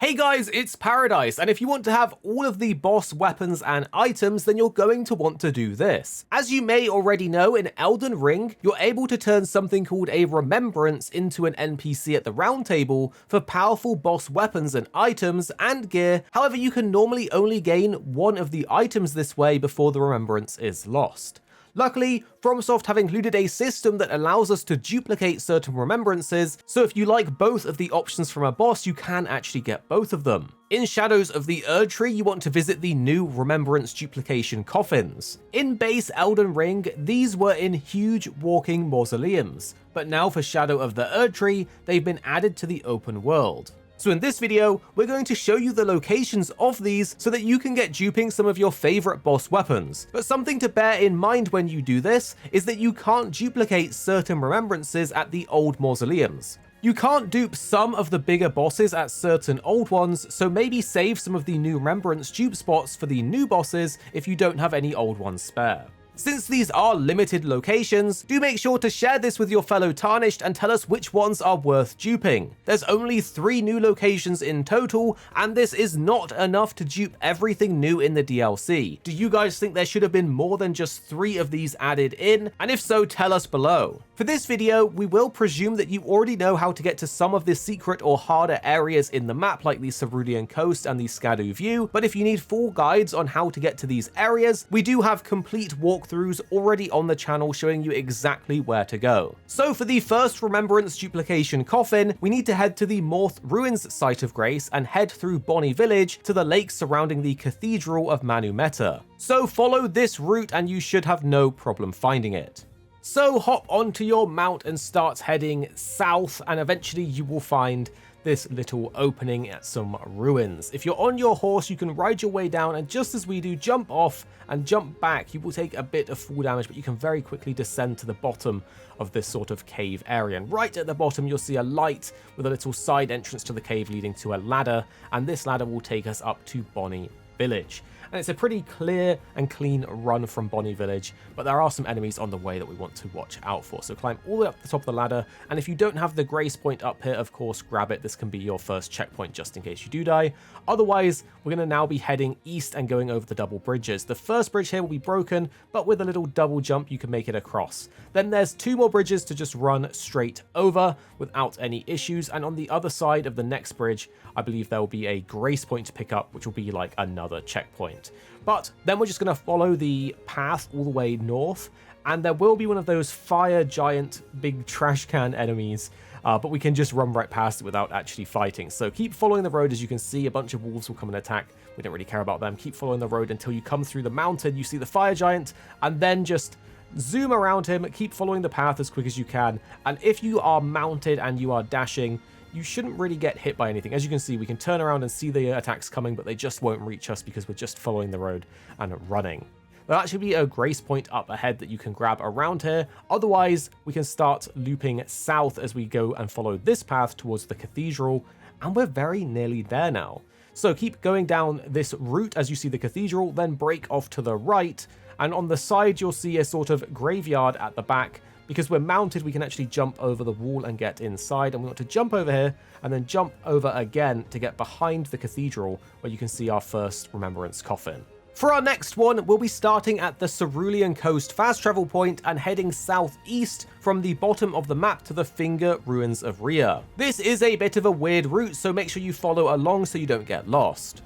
Hey guys, it's Paradise, and if you want to have all of the boss weapons and items, then you're going to want to do this. As you may already know, in Elden Ring, you're able to turn something called a Remembrance into an NPC at the round table for powerful boss weapons and items and gear. However, you can normally only gain one of the items this way before the Remembrance is lost. Luckily, FromSoft have included a system that allows us to duplicate certain remembrances, so if you like both of the options from a boss, you can actually get both of them. In Shadows of the Erdtree, you want to visit the new Remembrance Duplication Coffins. In base Elden Ring, these were in huge walking mausoleums, but now for Shadow of the Erdtree, they've been added to the open world. So in this video, we're going to show you the locations of these so that you can get duping some of your favorite boss weapons. But something to bear in mind when you do this is that you can't duplicate certain remembrances at the old mausoleums. You can't dupe some of the bigger bosses at certain old ones, so maybe save some of the new remembrance dupe spots for the new bosses if you don't have any old ones spare. Since these are limited locations, do make sure to share this with your fellow Tarnished and tell us which ones are worth duping. There's only 3 new locations in total, and this is not enough to dupe everything new in the DLC. Do you guys think there should have been more than just 3 of these added in? And if so, tell us below. For this video, we will presume that you already know how to get to some of the secret or harder areas in the map, like the Cerulean Coast and the Skadu View, but if you need full guides on how to get to these areas, we do have complete walkthroughs already on the channel showing you exactly where to go. So for the first Remembrance Duplication Coffin, we need to head to the Morth Ruins Site of Grace and head through Bonnie Village to the lake surrounding the Cathedral of Manu Meta. So follow this route and you should have no problem finding it. So hop onto your mount and start heading south, and eventually you will find this little opening at some ruins. If you're on your horse, you can ride your way down, and just as we do, jump off and jump back. You will take a bit of fall damage, but you can very quickly descend to the bottom of this sort of cave area. And right at the bottom, you'll see a light with a little side entrance to the cave leading to a ladder, and this ladder will take us up to Bonnie Village. And it's a pretty clear and clean run from Bonnie Village, but there are some enemies on the way that we want to watch out for. So climb all the way up the top of the ladder, and if you don't have the grace point up here, of course, grab it. This can be your first checkpoint just in case you do die. Otherwise, we're going to now be heading east and going over the double bridges. The first bridge here will be broken, but with a little double jump, you can make it across. Then there's 2 more bridges to just run straight over without any issues, and on the other side of the next bridge, I believe there will be a grace point to pick up, which will be like another checkpoint. But then we're just going to follow the path all the way north, and there will be one of those fire giant big trash can enemies, but we can just run right past it without actually fighting. So keep following the road. As you can see, a bunch of wolves will come and attack. We don't really care about them. Keep following the road until you come through the mountain. You see the fire giant, and then just zoom around him. Keep following the path as quick as you can, and if you are mounted and you are dashing, you shouldn't really get hit by anything. As you can see, we can turn around and see the attacks coming, but they just won't reach us because we're just following the road and running. There'll actually be a grace point up ahead that you can grab around here. Otherwise, we can start looping south as we go and follow this path towards the cathedral, and we're very nearly there now. So keep going down this route as you see the cathedral, then break off to the right, and on the side you'll see a sort of graveyard at the back. Because we're mounted, we can actually jump over the wall and get inside, and we want to jump over here and then jump over again to get behind the cathedral where you can see our first Remembrance Coffin. For our next one, we'll be starting at the Cerulean Coast fast travel point and heading southeast from the bottom of the map to the Finger Ruins of Rhea. This is a bit of a weird route, so make sure you follow along so you don't get lost.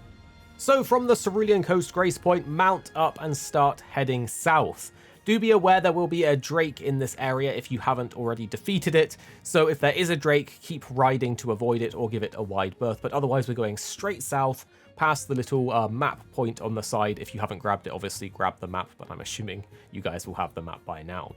So from the Cerulean Coast grace point, mount up and start heading south. Do be aware there will be a Drake in this area if you haven't already defeated it, so if there is a Drake, keep riding to avoid it or give it a wide berth, but otherwise we're going straight south past the little map point on the side. If you haven't grabbed it, obviously grab the map, but I'm assuming you guys will have the map by now.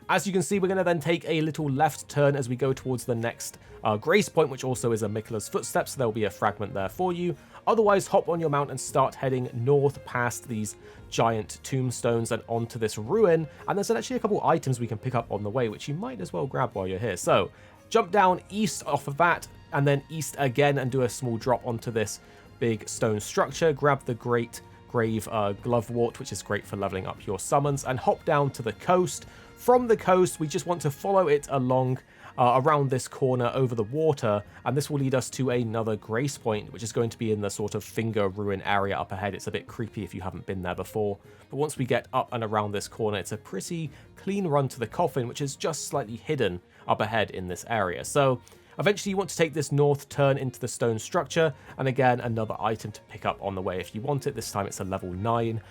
As you can see, we're going to then take a little left turn as we go towards the next grace point, which also is a Miquella's Footsteps, so there will be a fragment there for you. Otherwise, hop on your mount and start heading north past these giant tombstones and onto this ruin. And there's actually a couple items we can pick up on the way, which you might as well grab while you're here. So jump down east off of that, and then east again and do a small drop onto this big stone structure. Grab the Great Grave Glovewort, which is great for leveling up your summons, and hop down to the coast. From the coast, we just want to follow it along around this corner over the water, and this will lead us to another grace point, which is going to be in the sort of finger ruin area up ahead. It's a bit creepy if you haven't been there before, but once we get up and around this corner, it's a pretty clean run to the coffin, which is just slightly hidden up ahead in this area. So eventually you want to take this north turn into the stone structure, and again, another item to pick up on the way if you want it. This time it's a level 9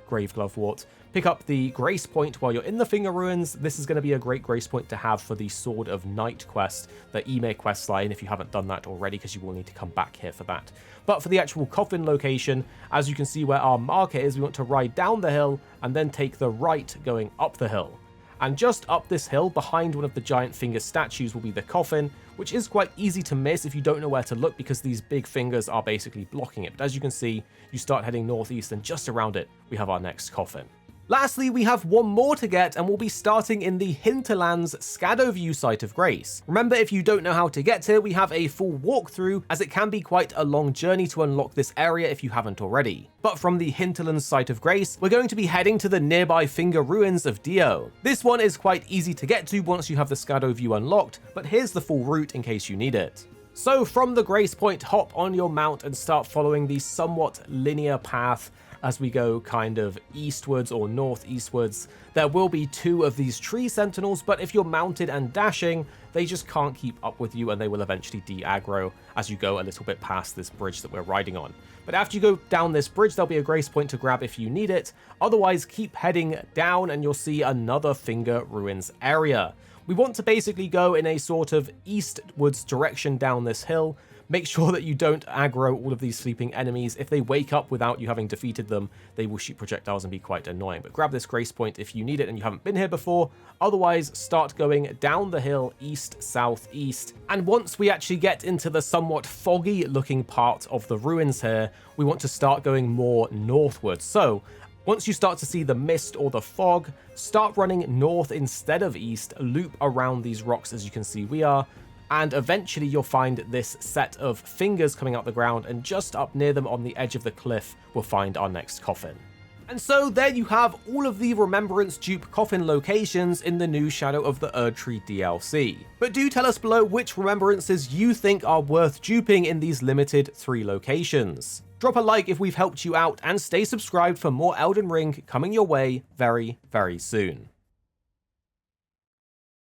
Grave Glovewort. Pick up the Grace Point while you're in the Finger Ruins. This is going to be a great Grace Point to have for the Sword of Night quest, the Ime quest line, if you haven't done that already, because you will need to come back here for that. But for the actual coffin location, as you can see where our marker is, we want to ride down the hill and then take the right going up the hill. And just up this hill, behind one of the giant finger statues, will be the coffin, which is quite easy to miss if you don't know where to look because these big fingers are basically blocking it. But as you can see, you start heading northeast and just around it, we have our next coffin. Lastly, we have one more to get, and we'll be starting in the Hinterlands Shadowview Site of Grace. Remember, if you don't know how to get here, we have a full walkthrough, as it can be quite a long journey to unlock this area if you haven't already. But from the Hinterlands Site of Grace, we're going to be heading to the nearby Finger Ruins of Dio. This one is quite easy to get to once you have the Shadowview unlocked, but here's the full route in case you need it. So from the Grace Point, hop on your mount and start following the somewhat linear path as we go kind of eastwards or northeastwards. There will be 2 of these tree sentinels, but if you're mounted and dashing, they just can't keep up with you and they will eventually de-aggro as you go a little bit past this bridge that we're riding on. But after you go down this bridge, there'll be a grace point to grab if you need it. Otherwise, keep heading down and you'll see another Finger Ruins area. We want to basically go in a sort of eastwards direction down this hill. Make sure that you don't aggro all of these sleeping enemies. If they wake up without you having defeated them, they will shoot projectiles and be quite annoying. But grab this grace point if you need it and you haven't been here before. Otherwise, start going down the hill east, southeast. And once we actually get into the somewhat foggy looking part of the ruins here, we want to start going more northwards. So once you start to see the mist or the fog, start running north instead of east, loop around these rocks as you can see we are, and eventually you'll find this set of fingers coming out the ground, and just up near them on the edge of the cliff, we'll find our next coffin. And so there you have all of the Remembrance Dupe coffin locations in the new Shadow of the Erdtree DLC. But do tell us below which remembrances you think are worth duping in these limited 3 locations. Drop a like if we've helped you out, and stay subscribed for more Elden Ring coming your way very, very soon.